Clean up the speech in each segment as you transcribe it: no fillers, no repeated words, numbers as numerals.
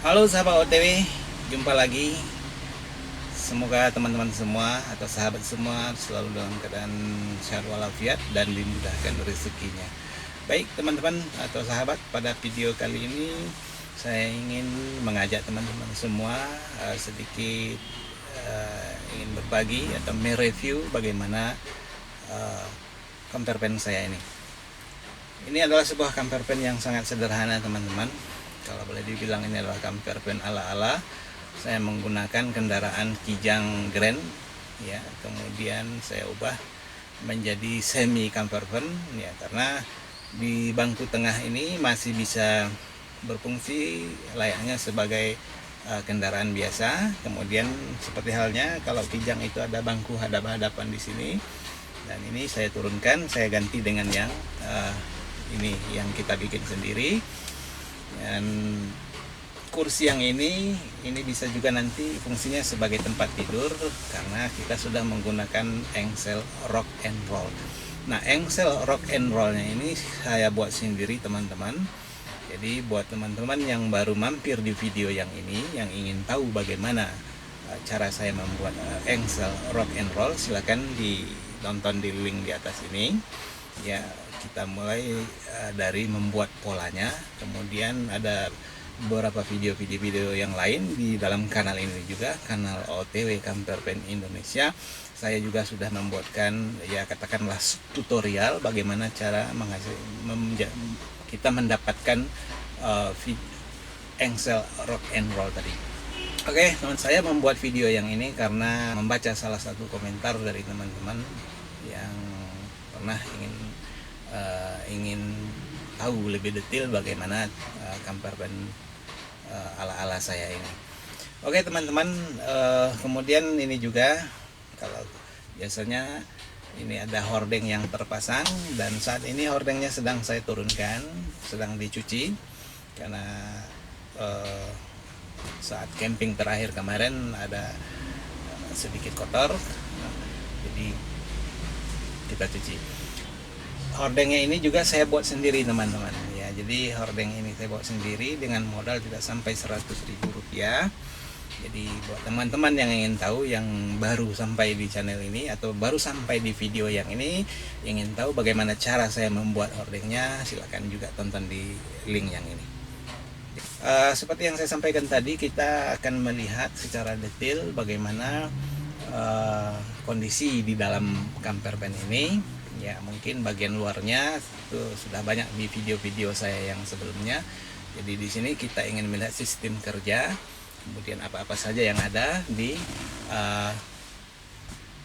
Halo sahabat OTW, jumpa lagi. Semoga teman-teman semua atau sahabat semua selalu dalam keadaan sehat walafiat dan dimudahkan rezekinya. Baik teman-teman atau sahabat, pada video kali ini saya ingin mengajak teman-teman semua sedikit ingin berbagi atau mereview bagaimana camper van saya ini. Ini adalah sebuah camper van yang sangat sederhana teman-teman. Kalau boleh dibilang ini adalah camper van ala-ala. Saya menggunakan kendaraan Kijang Grand ya, kemudian saya ubah menjadi semi camper van ya, karena di bangku tengah ini masih bisa berfungsi layaknya sebagai kendaraan biasa. Kemudian seperti halnya kalau Kijang itu ada bangku hadap-hadapan di sini, dan ini saya turunkan, saya ganti dengan yang ini yang kita bikin sendiri. Dan kursi yang ini bisa juga nanti fungsinya sebagai tempat tidur karena kita sudah menggunakan engsel rock and roll. Nah, engsel rock and rollnya ini saya buat sendiri teman-teman. Jadi buat teman-teman yang baru mampir di video yang ini, yang ingin tahu bagaimana cara saya membuat engsel rock and roll, silakan ditonton di link di atas ini ya. Kita mulai dari membuat polanya, kemudian ada beberapa video-video yang lain di dalam kanal ini juga, kanal OTW Camper Van Indonesia. Saya juga sudah membuatkan ya katakanlah tutorial bagaimana cara kita mendapatkan engsel rock and roll tadi. Oke, teman, saya membuat video yang ini karena membaca salah satu komentar dari teman-teman yang pernah ingin tahu lebih detail bagaimana camper van ala-ala saya ini. Oke teman-teman, kemudian ini juga kalau biasanya ini ada hordeng yang terpasang, dan saat ini hordengnya sedang saya turunkan, sedang dicuci karena saat camping terakhir kemarin ada sedikit kotor, jadi kita cuci. Hordengnya ini juga saya buat sendiri teman-teman ya. Jadi hordeng ini saya buat sendiri dengan modal tidak sampai 100.000 rupiah. Jadi buat teman-teman yang ingin tahu, yang baru sampai di channel ini atau baru sampai di video yang ini, ingin tahu bagaimana cara saya membuat hordengnya, silakan juga tonton di link yang ini. Seperti yang saya sampaikan tadi, kita akan melihat secara detail bagaimana kondisi di dalam camper van ini. Ya, mungkin bagian luarnya itu sudah banyak di video-video saya yang sebelumnya. Jadi di sini kita ingin melihat sistem kerja, kemudian apa-apa saja yang ada di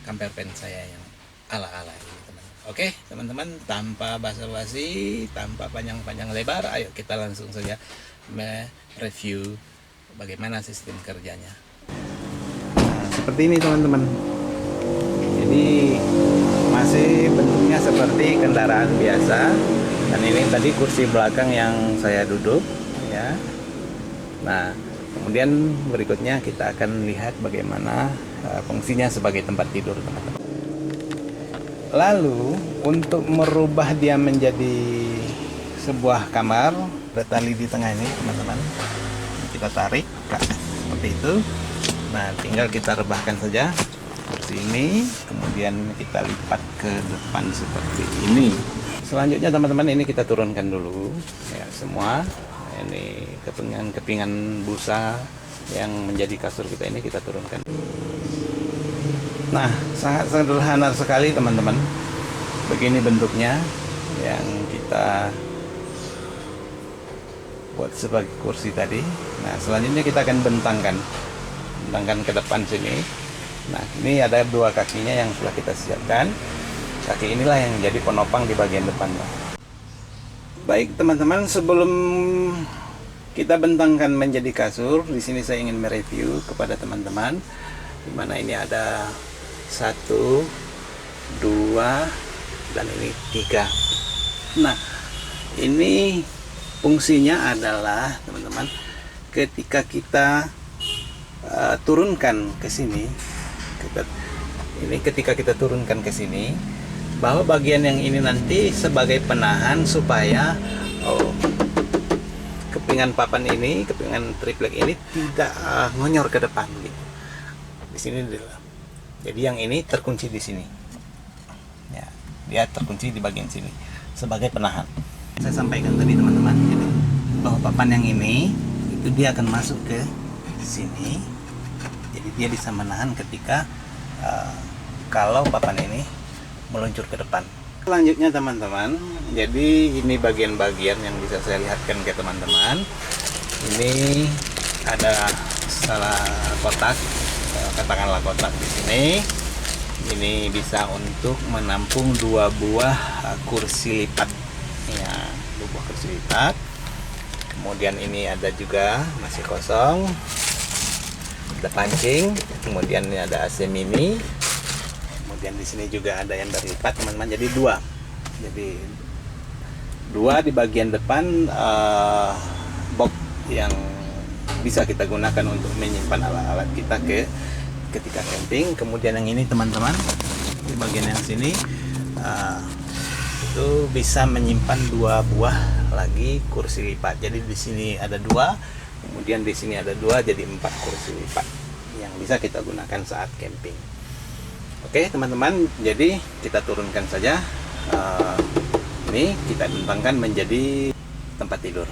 camper van saya yang ala-ala ini, teman. Oke, teman-teman, tanpa basa-basi, tanpa panjang-panjang lebar, ayo kita langsung saja mereview bagaimana sistem kerjanya. Nah, seperti ini teman-teman. Jadi masih bentuknya seperti kendaraan biasa, dan ini tadi kursi belakang yang saya duduk ya. Nah, kemudian berikutnya kita akan lihat bagaimana fungsinya sebagai tempat tidur teman-teman. Lalu untuk merubah dia menjadi sebuah kamar, ada tali di tengah ini teman-teman, kita tarik seperti itu. Nah, tinggal kita rebahkan saja kursi ini, kemudian kita lipat ke depan seperti ini. Selanjutnya teman-teman, ini kita turunkan dulu ya semua. Ini kepingan busa yang menjadi kasur kita ini kita turunkan. Nah, sangat sederhana sekali teman-teman. Begini bentuknya yang kita buat sebagai kursi tadi. Nah, selanjutnya kita akan bentangkan ke depan sini. Nah, ini ada dua kakinya yang sudah kita siapkan. Kaki inilah yang jadi penopang di bagian depannya. Baik teman-teman, sebelum kita bentangkan menjadi kasur, di sini saya ingin mereview kepada teman-teman, di mana ini ada 1, 2, dan ini 3. Nah, ini fungsinya adalah teman-teman, ketika kita turunkan ke sini, ketika kita turunkan ke sini, bahwa bagian yang ini nanti sebagai penahan supaya kepingan papan ini, kepingan triplek ini tidak ngonyor ke depan gitu. Di sini dulu. Jadi yang ini terkunci di sini. Ya, dia terkunci di bagian sini sebagai penahan. Saya sampaikan tadi teman-teman, jadi bahwa papan yang ini itu dia akan masuk ke sini. Jadi dia bisa menahan ketika kalau papan ini meluncur ke depan. Selanjutnya teman-teman, jadi ini bagian-bagian yang bisa saya lihatkan ke teman-teman. Ini ada salah kotak, katakanlah kotak di sini. Ini bisa untuk menampung 2 buah kursi lipat. Ya, 2 buah kursi lipat. Kemudian ini ada juga masih kosong. Ada pancing, kemudian ini ada AC mini. Kemudian di sini juga ada yang berlipat teman-teman, jadi 2. Jadi 2 di bagian depan box yang bisa kita gunakan untuk menyimpan alat-alat kita ketika camping. Kemudian yang ini teman-teman, di bagian yang sini itu bisa menyimpan 2 buah lagi kursi lipat. Jadi di sini ada 2, kemudian di sini ada 2, jadi 4 kursi lipat yang bisa kita gunakan saat camping. Oke teman-teman, jadi kita turunkan saja. Ini kita bentangkan menjadi tempat tidur.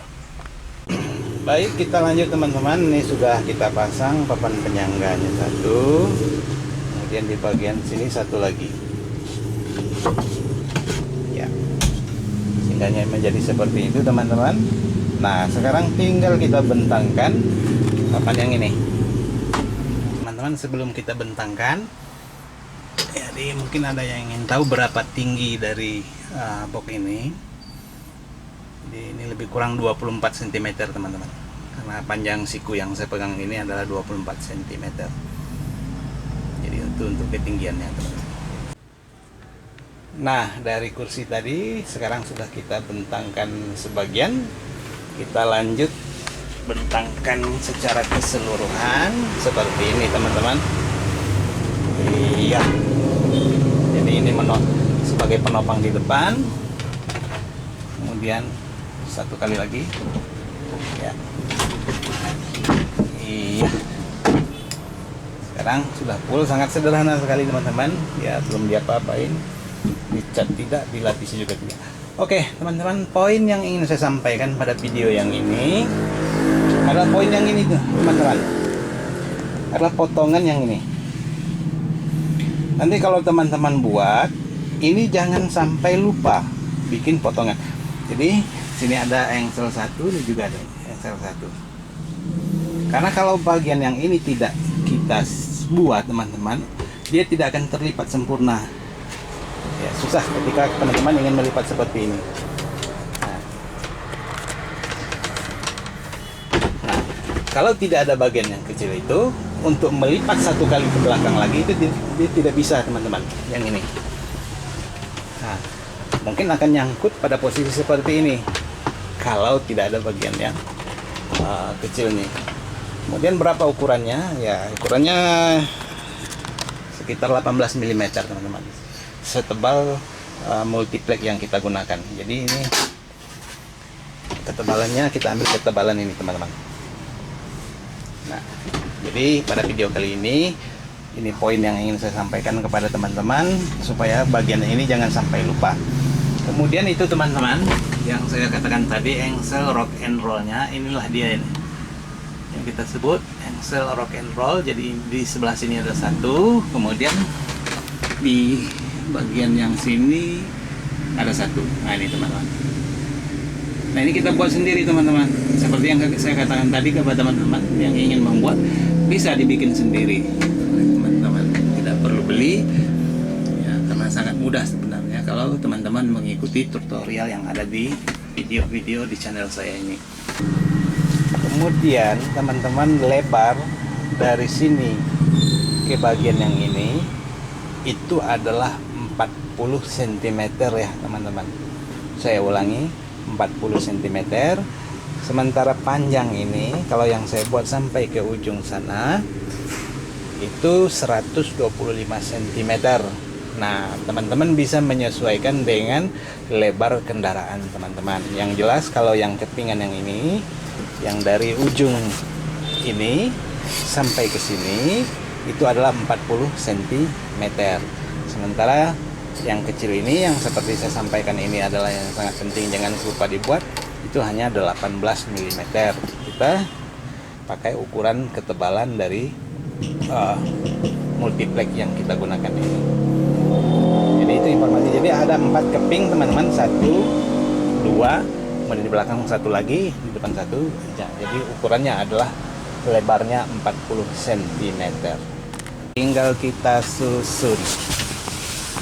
Baik, kita lanjut teman-teman. Ini sudah kita pasang papan penyangganya 1, kemudian di bagian sini 1 lagi. Ya, sehingganya menjadi seperti itu teman-teman. Nah, sekarang tinggal kita bentangkan papan yang ini. Teman-teman, sebelum kita bentangkan, jadi mungkin ada yang ingin tahu berapa tinggi dari box ini. Jadi ini lebih kurang 24 cm teman-teman, karena panjang siku yang saya pegang ini adalah 24 cm. Jadi itu untuk ketinggiannya teman-teman. Nah, dari kursi tadi sekarang sudah kita bentangkan sebagian. Kita lanjut bentangkan secara keseluruhan seperti ini teman-teman. Iya, jadi ini sebagai penopang di depan, kemudian 1 kali lagi ya. Iya, sekarang sudah full, sangat sederhana sekali teman-teman ya, belum diapa-apain, dicat tidak, dilapisi juga tidak. Oke teman-teman, poin yang ingin saya sampaikan pada video yang ini adalah poin yang ini tuh teman-teman, adalah potongan yang ini. Nanti kalau teman-teman buat ini jangan sampai lupa bikin potongan. Jadi sini ada engsel 1, ini juga ada engsel 1. Karena kalau bagian yang ini tidak kita buat teman-teman, dia tidak akan terlipat sempurna. Ya, susah ketika teman-teman ingin melipat seperti ini. Nah, kalau tidak ada bagian yang kecil itu, untuk melipat 1 kali ke belakang lagi itu dia tidak bisa teman-teman, yang ini. Nah, mungkin akan nyangkut pada posisi seperti ini kalau tidak ada bagian yang kecil nih. Kemudian berapa ukurannya? Ya, ukurannya sekitar 18 mm teman-teman, setebal multiplex yang kita gunakan. Jadi ini ketebalannya, kita ambil ketebalan ini teman-teman. Nah, jadi pada video kali ini poin yang ingin saya sampaikan kepada teman-teman, supaya bagian ini jangan sampai lupa. Kemudian itu teman-teman, yang saya katakan tadi, engsel rock and roll-nya, inilah dia ini yang kita sebut engsel rock and roll. Jadi di sebelah sini ada 1, kemudian di bagian yang sini ada 1. Nah ini teman-teman. Nah ini kita buat sendiri teman-teman. Seperti yang saya katakan tadi kepada teman-teman yang ingin membuat, bisa dibikin sendiri teman-teman, tidak perlu beli ya, karena sangat mudah sebenarnya kalau teman-teman mengikuti tutorial yang ada di video-video di channel saya ini. Kemudian teman-teman, lebar dari sini ke bagian yang ini itu adalah 40 cm ya teman-teman. Saya ulangi, 40 cm. Sementara panjang ini, kalau yang saya buat sampai ke ujung sana, itu 125 cm. Nah, teman-teman bisa menyesuaikan dengan lebar kendaraan teman-teman. Yang jelas kalau yang kepingan yang ini, yang dari ujung ini sampai ke sini itu adalah 40 cm. Sementara yang kecil ini yang seperti saya sampaikan ini adalah yang sangat penting, jangan lupa dibuat, itu hanya 18 mm. Kita pakai ukuran ketebalan dari multiplex yang kita gunakan ini. Jadi itu informasi. Jadi ada 4 keping teman-teman, 1, 2, kemudian di belakang 1 lagi, di depan 1. Jadi ukurannya adalah lebarnya 40 cm. Tinggal kita susun.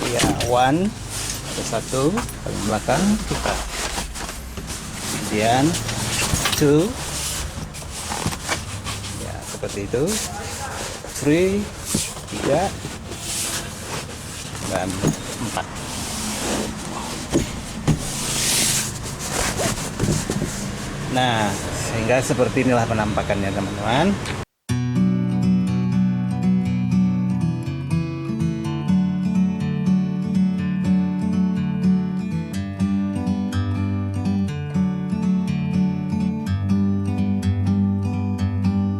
Ya, 1, ada 1 paling belakang kita. Kemudian 2, ya seperti itu. 3, 3, dan 4. Nah, sehingga seperti inilah penampakannya teman-teman.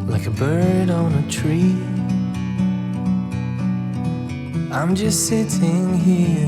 Like a bird on a tree, I'm just sitting here